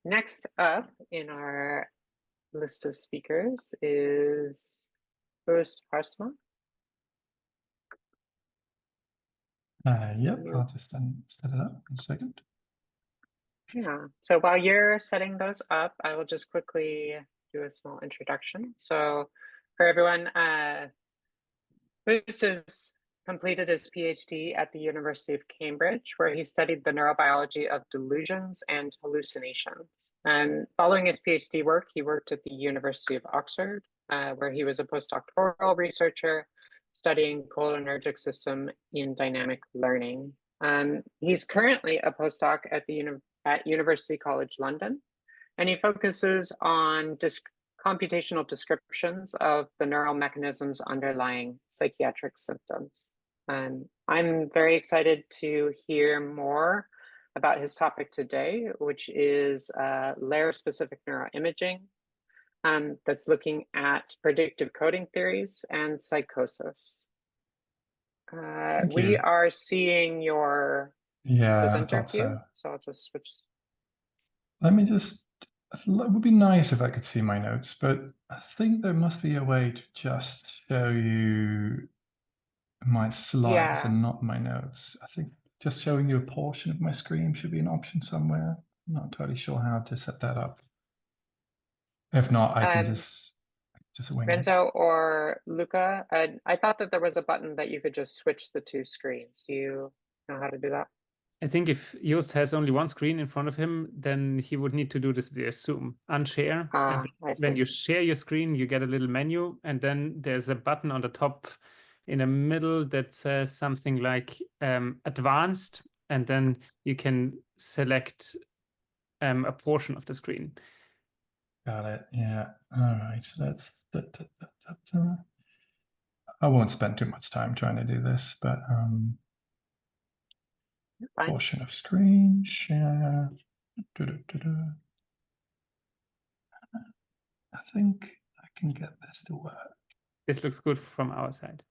next up in our list of speakers is Joost Haarsma. Yep, I'll just set it up in a second. Yeah, so while you're setting those up, I will just quickly do a small introduction. So for everyone, Joost has completed his PhD at the University of Cambridge, where he studied the neurobiology of delusions and hallucinations. And following his PhD work, he worked at the University of Oxford, where he was a postdoctoral researcher studying cholinergic system in dynamic learning. He's currently a postdoc at University College London, and he focuses on computational descriptions of the neural mechanisms underlying psychiatric symptoms. I'm very excited to hear more about his topic today, which is layer-specific neuroimaging that's looking at predictive coding theories and psychosis. We are seeing your presenter view, so I'll just switch. Let me just, it would be nice if I could see my notes, but I think there must be a way to just show you my slides and not my notes. I think just showing you a portion of my screen should be an option somewhere. I'm not entirely sure how to set that up. If not, I can just wing it. Renzo or Luca, I thought that there was a button that you could just switch the two screens. Do you know how to do that? I think if Joost has only one screen in front of him, then he would need to do this via Zoom, unshare. And when you share your screen, you get a little menu, and then there's a button on the top in the middle that says something like advanced, and then you can select a portion of the screen. Got it. Yeah. All right. So that's I won't spend too much time trying to do this, but portion of screen share. I think I can get this to work. This looks good from our side.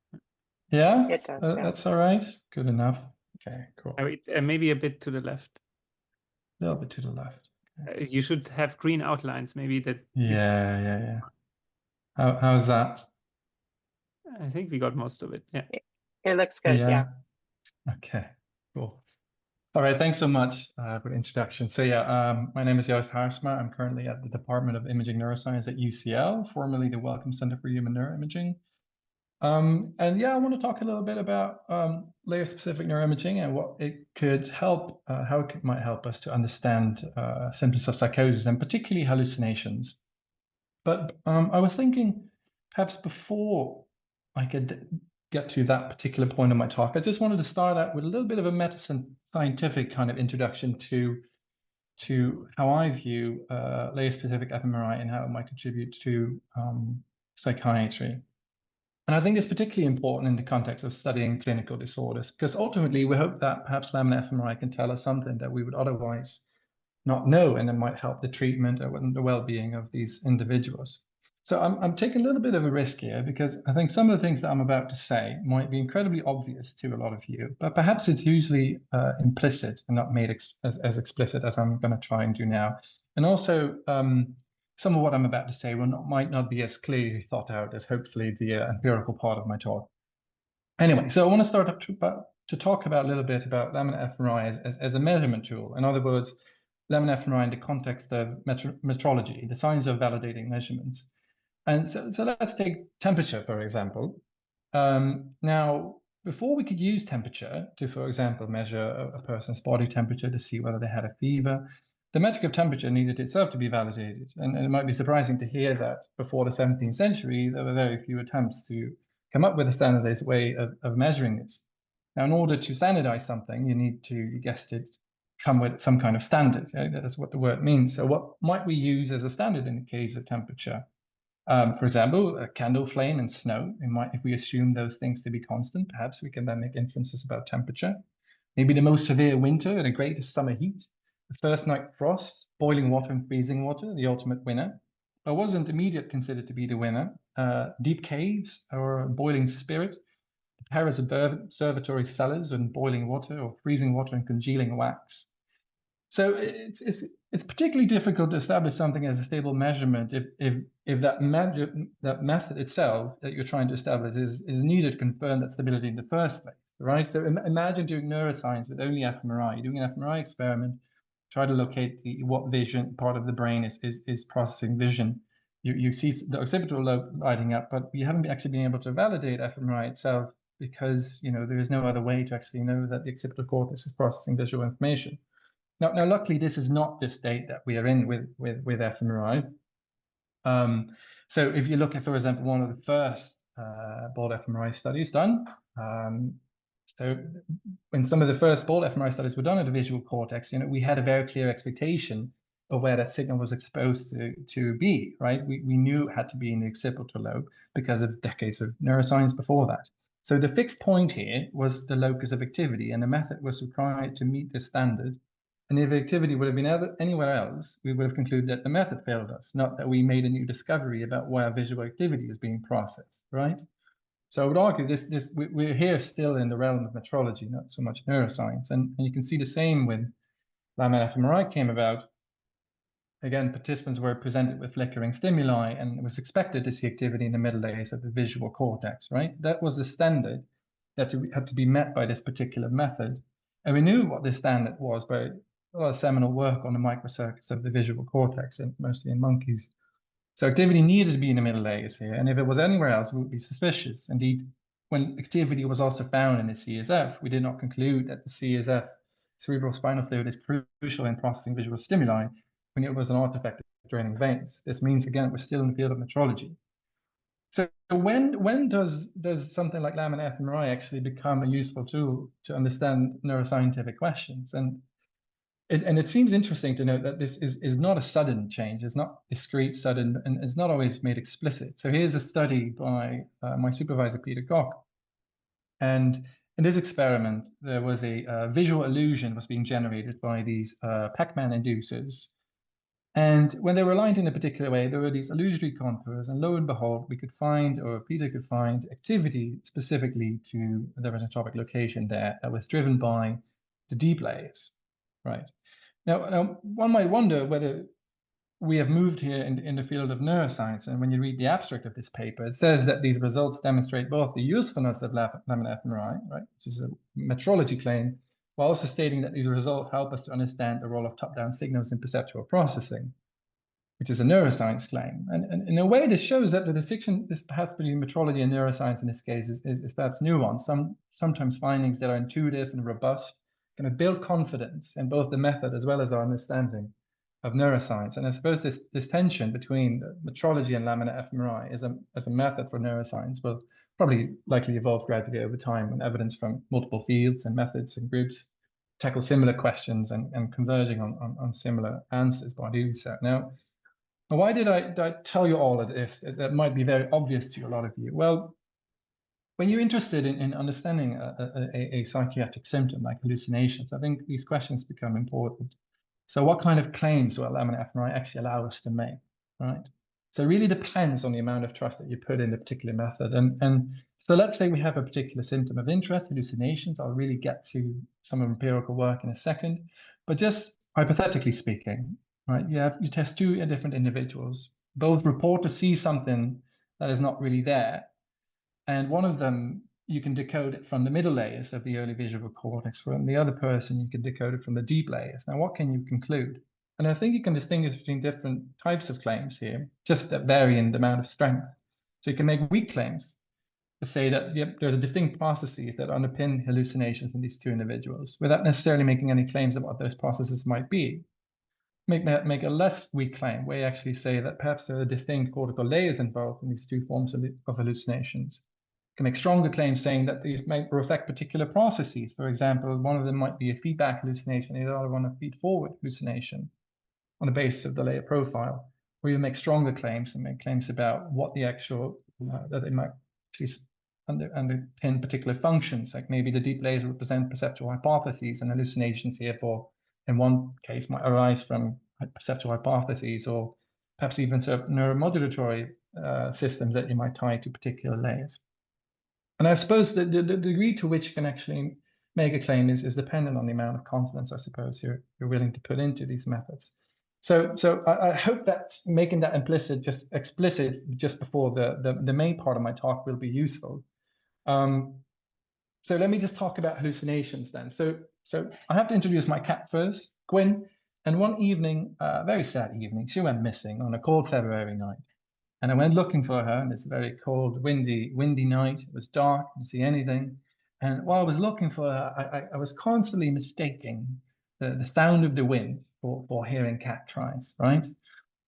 Yeah, it does, that's all right. Good enough. Okay, cool. Maybe a bit to the left. A little bit to the left. Okay. You should have green outlines, maybe that. Yeah. How's that? I think we got most of it. Yeah. It looks good. Yeah. Okay, cool. All right, thanks so much for the introduction. So my name is Joost Haarsma. I'm currently at the Department of Imaging Neuroscience at UCL, formerly the Wellcome Center for Human Neuroimaging. I want to talk a little bit about layer-specific neuroimaging and what it could help, how it might help us to understand symptoms of psychosis and particularly hallucinations. But I was thinking, perhaps before I could get to that particular point of my talk, I just wanted to start out with a little bit of a meta-scientific kind of introduction to how I view layer-specific fMRI and how it might contribute to psychiatry. And I think it's particularly important in the context of studying clinical disorders, because ultimately we hope that perhaps Laminar fMRI can tell us something that we would otherwise not know, and it might help the treatment and the well-being of these individuals. So I'm taking a little bit of a risk here, because I think some of the things that I'm about to say might be incredibly obvious to a lot of you, but perhaps it's usually implicit and not made as explicit as I'm going to try and do now. And also, some of what I'm about to say might not be as clearly thought out as hopefully the empirical part of my talk. Anyway, so I want to start up to talk about a little bit about Laminar fMRI as a measurement tool. In other words, Laminar fMRI in the context of metrology, the science of validating measurements. And so let's take temperature, for example. Now, before we could use temperature to, for example, measure a person's body temperature to see whether they had a fever, the metric of temperature needed itself to be validated. And it might be surprising to hear that before the 17th century, there were very few attempts to come up with a standardized way of measuring this. Now, in order to standardize something, you need to, you guessed it, come with some kind of standard. Okay? That is what the word means. So what might we use as a standard in the case of temperature? For example, a candle flame and snow. If we assume those things to be constant, perhaps we can then make inferences about temperature. Maybe the most severe winter and the greatest summer heat, the first night frost, boiling water and freezing water, the ultimate winner. But wasn't immediate considered to be the winner. Deep caves or boiling spirit, Paris observatory cellars and boiling water or freezing water and congealing wax. So it's it's particularly difficult to establish something as a stable measurement if that method itself that you're trying to establish is needed to confirm that stability in the first place, right? So imagine doing neuroscience with only fMRI. You're doing an fMRI experiment, try to locate what vision part of the brain is processing vision. You see the occipital lobe lighting up, but you haven't actually been able to validate fMRI itself because there is no other way to actually know that the occipital cortex is processing visual information. Now, luckily, this is not the state that we are in with fMRI. So if you look at, for example, one of the first bold fMRI studies done, so when some of the first bold fMRI studies were done at the visual cortex, we had a very clear expectation of where that signal was exposed to be, right? We knew it had to be in the occipital lobe because of decades of neuroscience before that. So the fixed point here was the locus of activity, and the method was required to meet this standard. And if activity would have been anywhere else, we would have concluded that the method failed us, not that we made a new discovery about where visual activity is being processed, right? So I would argue we're here still in the realm of metrology, not so much neuroscience. And you can see the same when Laminar fMRI came about. Again, participants were presented with flickering stimuli, and it was expected to see activity in the middle layers of the visual cortex, right? That was the standard that had to be met by this particular method. And we knew what this standard was by a lot of seminal work on the microcircuits of the visual cortex, and mostly in monkeys. So activity needed to be in the middle layers here, and if it was anywhere else, we would be suspicious. Indeed, when activity was also found in the CSF, we did not conclude that the CSF, cerebral spinal fluid, is crucial in processing visual stimuli when it was an artifact of draining veins. This means, again, we're still in the field of metrology. So when does something like Laminar fMRI actually become a useful tool to understand neuroscientific questions? And it seems interesting to note that this is not a sudden change. It's not discrete, sudden, and it's not always made explicit. So here's a study by my supervisor, Peter Koch. And in this experiment, there was a visual illusion was being generated by these Pac-Man inducers. And when they were aligned in a particular way, there were these illusory contours, and lo and behold, we could find, or Peter could find, activity specifically to the resonotropic location there that was driven by the deep layers, right? Now, one might wonder whether we have moved here in the field of neuroscience, and when you read the abstract of this paper, it says that these results demonstrate both the usefulness of Laminar fMRI, right, which is a metrology claim, while also stating that these results help us to understand the role of top-down signals in perceptual processing, which is a neuroscience claim. And in a way, this shows that the distinction is perhaps between metrology and neuroscience in this case is perhaps nuanced. Sometimes findings that are intuitive and robust kind of build confidence in both the method as well as our understanding of neuroscience. And I suppose this tension between metrology and Laminar fMRI as a method for neuroscience will probably likely evolve gradually over time when evidence from multiple fields and methods and groups tackle similar questions and converging on similar answers by doing so. Now, why did I tell you all of this? That might be very obvious to a lot of you. Well, when you're interested in understanding a psychiatric symptom like hallucinations, I think these questions become important. So what kind of claims will Laminar fMRI actually allow us to make, right? So it really depends on the amount of trust that you put in the particular method. And so let's say we have a particular symptom of interest, hallucinations. I'll really get to some empirical work in a second. But just hypothetically speaking, right, you test two different individuals. Both report to see something that is not really there. And one of them, you can decode it from the middle layers of the early visual cortex. From the other person, you can decode it from the deep layers. Now, what can you conclude? And I think you can distinguish between different types of claims here, just that vary in the amount of strength. So you can make weak claims to say that there's a distinct processes that underpin hallucinations in these two individuals without necessarily making any claims about what those processes might be. Make a less weak claim where you actually say that perhaps there are distinct cortical layers involved in these two forms of hallucinations. Can make stronger claims saying that these may reflect particular processes. For example, one of them might be a feedback hallucination, the other one a feed-forward hallucination on the basis of the layer profile, where you make stronger claims and make claims about what the actual, that they might actually underpin particular functions, like maybe the deep layers represent perceptual hypotheses, and hallucinations therefore in one case might arise from perceptual hypotheses, or perhaps even sort of neuromodulatory systems that you might tie to particular layers. And I suppose the degree to which you can actually make a claim is dependent on the amount of confidence, I suppose, you're willing to put into these methods. So I hope that making that explicit just before the main part of my talk will be useful. So let me just talk about hallucinations then. So I have to introduce my cat first, Gwyn. And one evening, very sad evening, she went missing on a cold February night. And I went looking for her, and it's a very cold, windy night. It was dark, I didn't see anything. And while I was looking for her, I was constantly mistaking the sound of the wind for hearing cat cries, right?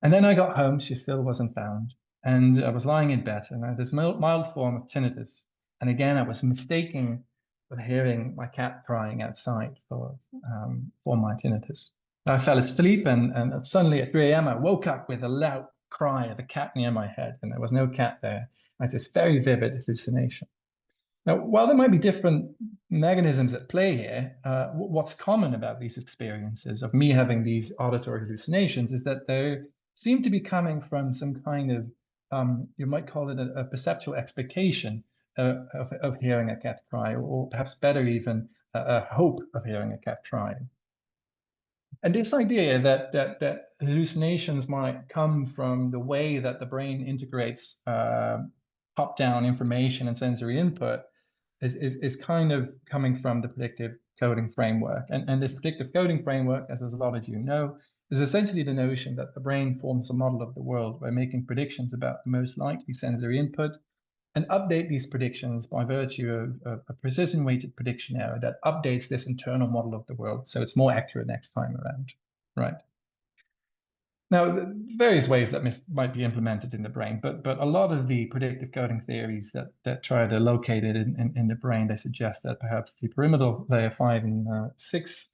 And then I got home, she still wasn't found. And I was lying in bed, and I had this mild form of tinnitus. And again, I was mistaking with hearing my cat crying outside for my tinnitus. I fell asleep, and suddenly at 3 a.m. I woke up with a loud cry of a cat near my head, and there was no cat there. I had this very vivid hallucination. Now, while there might be different mechanisms at play here, what's common about these experiences of me having these auditory hallucinations is that they seem to be coming from some kind of, you might call it a perceptual expectation of hearing a cat cry, or perhaps better even, a hope of hearing a cat cry. And this idea that hallucinations might come from the way that the brain integrates top-down information and sensory input is kind of coming from the predictive coding framework. And this predictive coding framework, as a lot as you know, is essentially the notion that the brain forms a model of the world by making predictions about the most likely sensory input and update these predictions by virtue of a precision-weighted prediction error that updates this internal model of the world so it's more accurate next time around, right? Now, various ways that might be implemented in the brain, but a lot of the predictive coding theories that try to locate it in the brain, they suggest that perhaps the pyramidal layer 5 and 6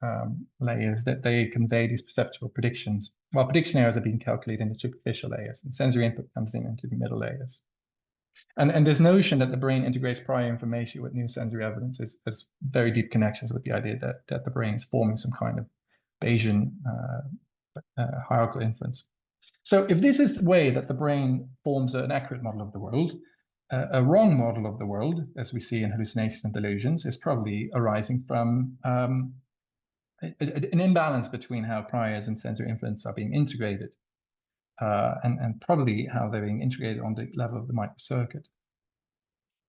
layers, that they convey these perceptual predictions, while prediction errors are being calculated in the superficial layers, and sensory input comes in into the middle layers. And this notion that the brain integrates prior information with new sensory evidence has very deep connections with the idea that the brain is forming some kind of Bayesian hierarchical inference. So if this is the way that the brain forms an accurate model of the world, a wrong model of the world, as we see in hallucinations and delusions, is probably arising from an imbalance between how priors and sensory inference are being integrated. And probably how they're being integrated on the level of the microcircuit.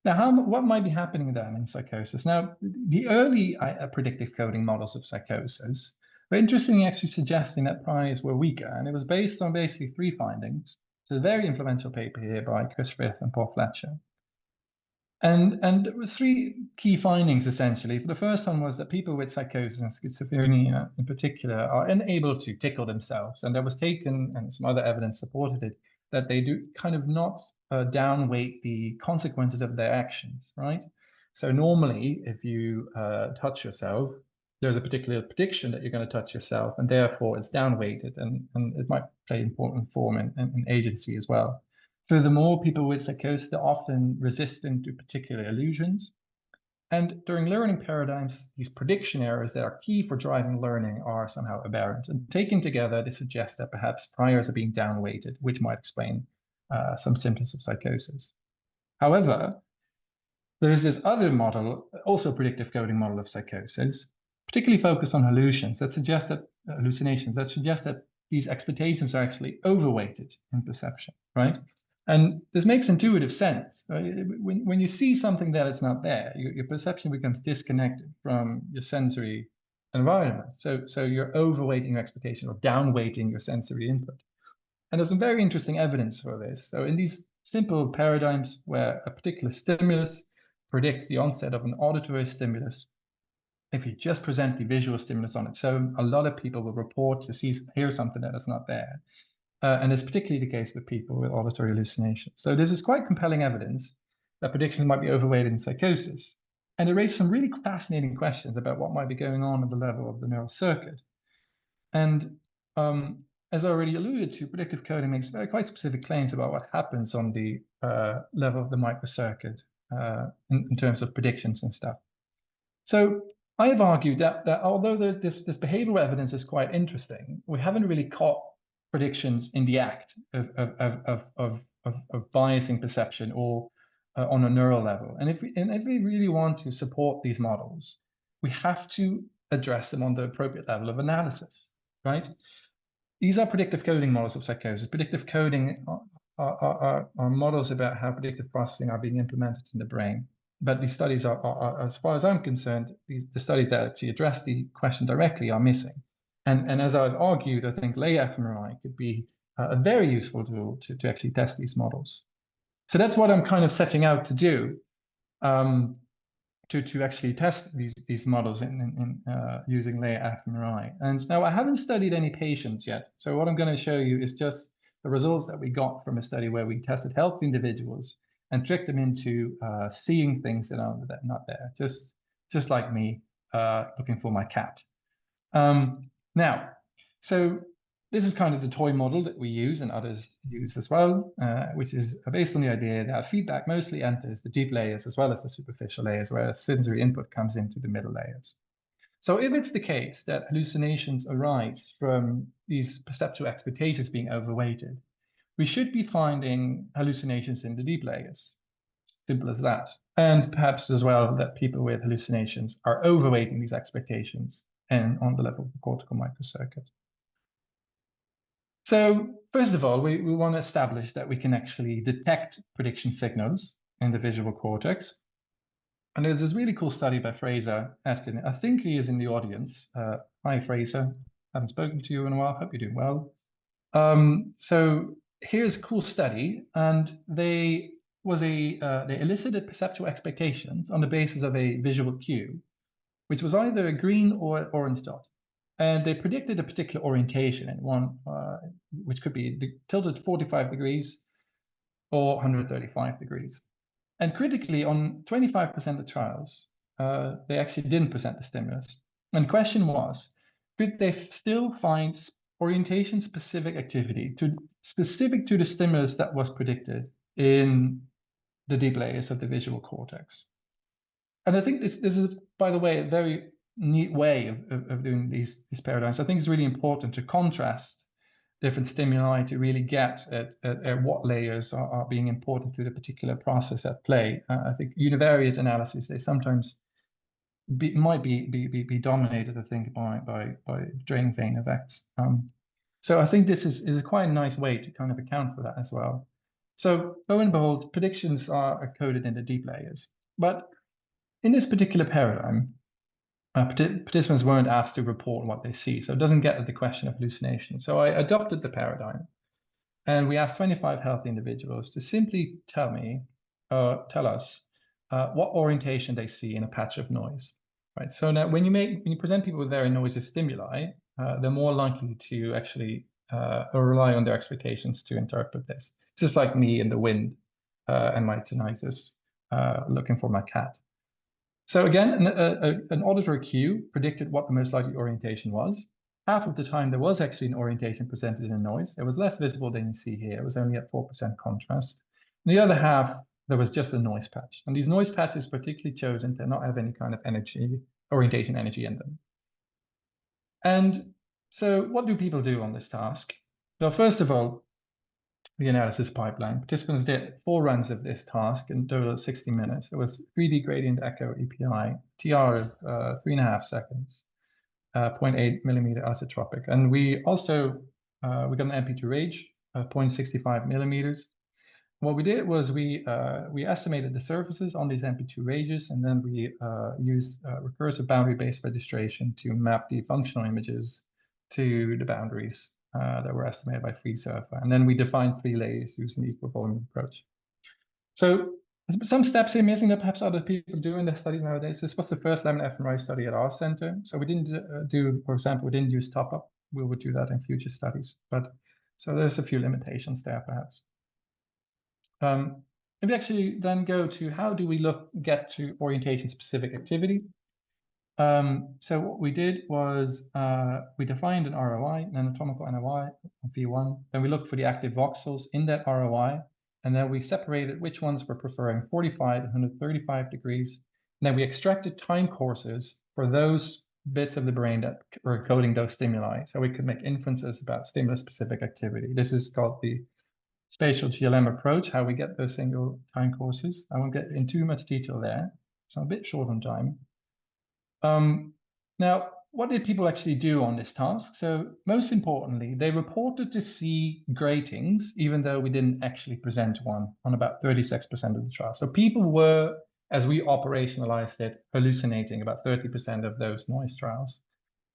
Now, what might be happening then in psychosis? Now, the early predictive coding models of psychosis were interestingly actually suggesting that priors were weaker, and it was based on basically 3 findings. It's a very influential paper here by Chris Frith and Paul Fletcher. And there were 3 key findings, essentially. The first one was that people with psychosis and schizophrenia in particular are unable to tickle themselves. And that was taken, and some other evidence supported it, that they do kind of not downweight the consequences of their actions, right? So normally, if you touch yourself, there's a particular prediction that you're going to touch yourself, and therefore it's downweighted, and it might play an important form in agency as well. Furthermore, people with psychosis are often resistant to particular illusions. And during learning paradigms, these prediction errors that are key for driving learning are somehow aberrant. And taken together, this suggests that perhaps priors are being downweighted, which might explain some symptoms of psychosis. However, there's this other model, also predictive coding model of psychosis, particularly focused on hallucinations that suggest that these expectations are actually overweighted in perception, right? And this makes intuitive sense. Right? When you see something that is not there, your perception becomes disconnected from your sensory environment. So you're overweighting your expectation or downweighting your sensory input. And there's some very interesting evidence for this. So in these simple paradigms where a particular stimulus predicts the onset of an auditory stimulus, if you just present the visual stimulus on its own, a lot of people will report to hear something that is not there. And it's particularly the case with people with auditory hallucinations. So this is quite compelling evidence that predictions might be overweighted in psychosis. And it raises some really fascinating questions about what might be going on at the level of the neural circuit. And as I already alluded to, predictive coding makes quite specific claims about what happens on the level of the microcircuit in terms of predictions and stuff. So I have argued that although this behavioral evidence is quite interesting, we haven't really caught predictions in the act of biasing perception or on a neural level. And if we really want to support these models, we have to address them on the appropriate level of analysis, right? these are predictive coding models of psychosis. Predictive coding are models about how predictive processing are being implemented in the brain. But these studies are as far as I'm concerned, the studies that actually address the question directly are missing. And as I've argued, I think lay fMRI could be a very useful tool to actually test these models. So that's what I'm kind of setting out to do, to actually test these models in using lay fMRI. And now I haven't studied any patients yet. So what I'm going to show you is just the results that we got from a study where we tested healthy individuals and tricked them into seeing things that are not there, just like me looking for my cat. Now, so this is kind of the toy model that we use and others use as well, which is based on the idea that feedback mostly enters the deep layers as well as the superficial layers, whereas sensory input comes into the middle layers. So if it's the case that hallucinations arise from these perceptual expectations being overweighted, we should be finding hallucinations in the deep layers. Simple as that. And perhaps as well that people with hallucinations are overweighting these expectations and on the level of the cortical microcircuit. So first of all, we want to establish that we can actually detect prediction signals in the visual cortex. And there's this really cool study by Fraser Atkin. I think he is in the audience. Hi, Fraser. Haven't spoken to you in a while. Hope you're doing well. So here's a cool study, and they elicited perceptual expectations on the basis of a visual cue, which was either a green or orange dot. And they predicted a particular orientation in one, which could be tilted 45 degrees or 135 degrees. And critically, on 25% of trials, they actually didn't present the stimulus. And the question was, could they still find orientation-specific activity specific to the stimulus that was predicted in the deep layers of the visual cortex? And I think this is, by the way, a very neat way of doing these paradigms. I think it's really important to contrast different stimuli to really get at what layers are being important to the particular process at play. I think univariate analysis, they sometimes might be dominated, I think, by draining vein effects. So I think this is quite a nice way to kind of account for that as well. So lo and behold, predictions are coded in the deep layers. But in this particular paradigm, participants weren't asked to report what they see, so it doesn't get at the question of hallucination. So I adopted the paradigm, and we asked 25 healthy individuals to simply tell us what orientation they see in a patch of noise. Right. So now, when you present people with very noisy stimuli, they're more likely to actually rely on their expectations to interpret this. Just like me in the wind and my tinnitus looking for my cat. So again, an auditory cue predicted what the most likely orientation was. Half of the time, there was actually an orientation presented in a noise. It was less visible than you see here. It was only at 4% contrast. And the other half, there was just a noise patch. And these noise patches particularly chosen to not have any kind of orientation energy in them. And so what do people do on this task? Well, first of all, the analysis pipeline. Participants did 4 runs of this task in total of 60 minutes. It was 3D gradient echo EPI, TR of 3.5 seconds, 0.8 millimeter isotropic. And we also, we got an MP2 range of 0.65 millimeters. What we did was we estimated the surfaces on these MP2 ranges, and then we used recursive boundary-based registration to map the functional images to the boundaries that were estimated by FreeSurfer. And then we defined 3 layers using the equal volume approach. So some steps here missing that perhaps other people do in their studies nowadays. This was the first Laminar fMRI study at our center. So we didn't do, for example, we didn't use top-up. We would do that in future studies. But so there's a few limitations there, perhaps. If we actually then go to how do we get to orientation-specific activity? So what we did was we defined an ROI, an anatomical NOI, V1. Then we looked for the active voxels in that ROI. And then we separated which ones were preferring 45 and 135 degrees. And then we extracted time courses for those bits of the brain that were coding those stimuli. So we could make inferences about stimulus-specific activity. This is called the spatial GLM approach, how we get those single time courses. I won't get into too much detail there. So I'm a bit short on time. Now, what did people actually do on this task? So most importantly, they reported to see gratings, even though we didn't actually present one on about 36% of the trial. So people were, as we operationalized it, hallucinating about 30% of those noise trials.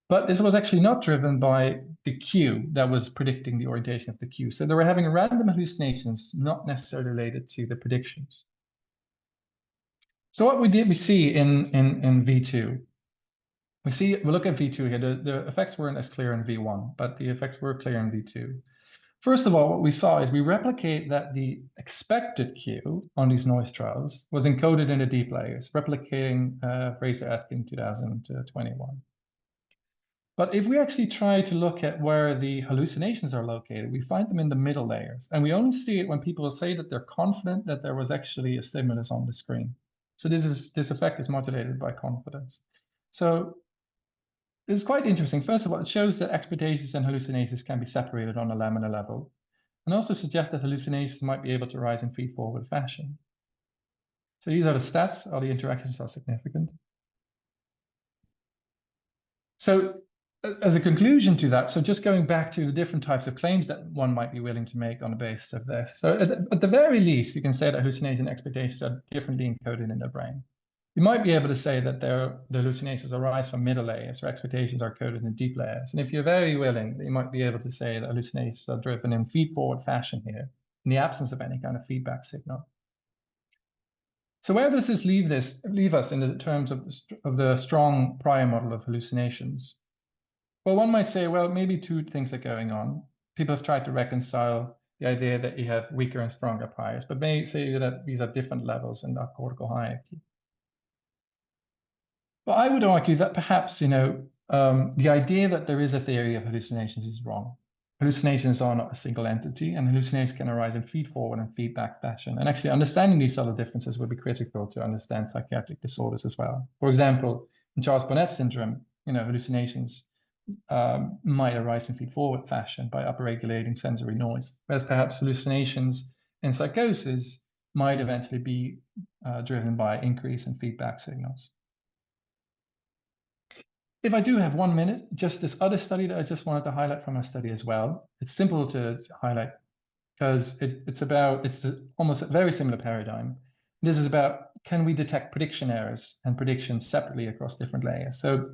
But this was actually not driven by the cue that was predicting the orientation of the cue. So they were having random hallucinations, not necessarily related to the predictions. So what we see in V2, we look at V2 here, the effects weren't as clear in V1, but the effects were clear in V2. First of all, what we saw is we replicate that the expected cue on these noise trials was encoded in the deep layers, replicating Fraser-Atkins 2021. But if we actually try to look at where the hallucinations are located, we find them in the middle layers. And we only see it when people say that they're confident that there was actually a stimulus on the screen. So this effect is modulated by confidence. So it's quite interesting. First of all, it shows that expectations and hallucinations can be separated on a laminar level, and also suggests that hallucinations might be able to rise in feed-forward fashion. So these are the stats. All the interactions are significant. So as a conclusion to that, so just going back to the different types of claims that one might be willing to make on the basis of this. So at the very least, you can say that hallucinations and expectations are differently encoded in the brain. You might be able to say that the hallucinations arise from middle layers, or expectations are coded in deep layers. And if you're very willing, you might be able to say that hallucinations are driven in feed-forward fashion here, in the absence of any kind of feedback signal. So where does this leave us in the terms of the strong prior model of hallucinations? Well, one might say, well, maybe two things are going on. People have tried to reconcile the idea that you have weaker and stronger priors, but may say that these are different levels in the cortical hierarchy. But I would argue that perhaps, the idea that there is a theory of hallucinations is wrong. Hallucinations are not a single entity, and hallucinations can arise in feed-forward and feedback fashion. And actually, understanding these subtle differences would be critical to understand psychiatric disorders as well. For example, in Charles-Bonnet syndrome, hallucinations might arise in feed-forward fashion by upregulating sensory noise, whereas perhaps hallucinations in psychosis might eventually be driven by increase in feedback signals. If I do have 1 minute, just this other study that I just wanted to highlight from our study as well. It's simple to highlight because it's almost a very similar paradigm. This is about, can we detect prediction errors and predictions separately across different layers? So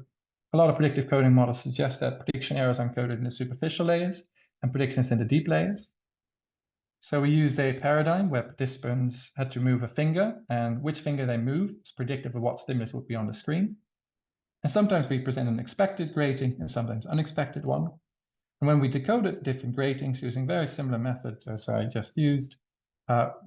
a lot of predictive coding models suggest that prediction errors are encoded in the superficial layers and predictions in the deep layers. So we used a paradigm where participants had to move a finger, and which finger they move is predictive of what stimulus would be on the screen. And sometimes we present an expected grating and sometimes unexpected one. And when we decoded different gratings using very similar methods as I just used,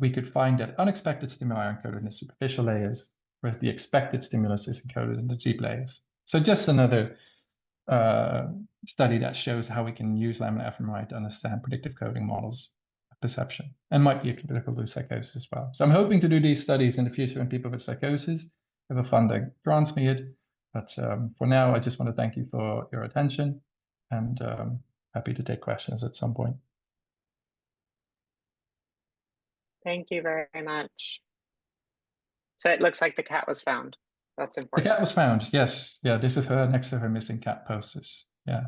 we could find that unexpected stimuli are encoded in the superficial layers, whereas the expected stimulus is encoded in the deep layers. So just another study that shows how we can use laminar fMRI to understand predictive coding models of perception, and might be applicable to psychosis as well. So I'm hoping to do these studies in the future in people with psychosis if a funder grants me it. But for now, I just want to thank you for your attention, and happy to take questions at some point. Thank you very much. So it looks like the cat was found. That's important. The cat was found, yes. Yeah, this is her next to her missing cat posters. Yeah.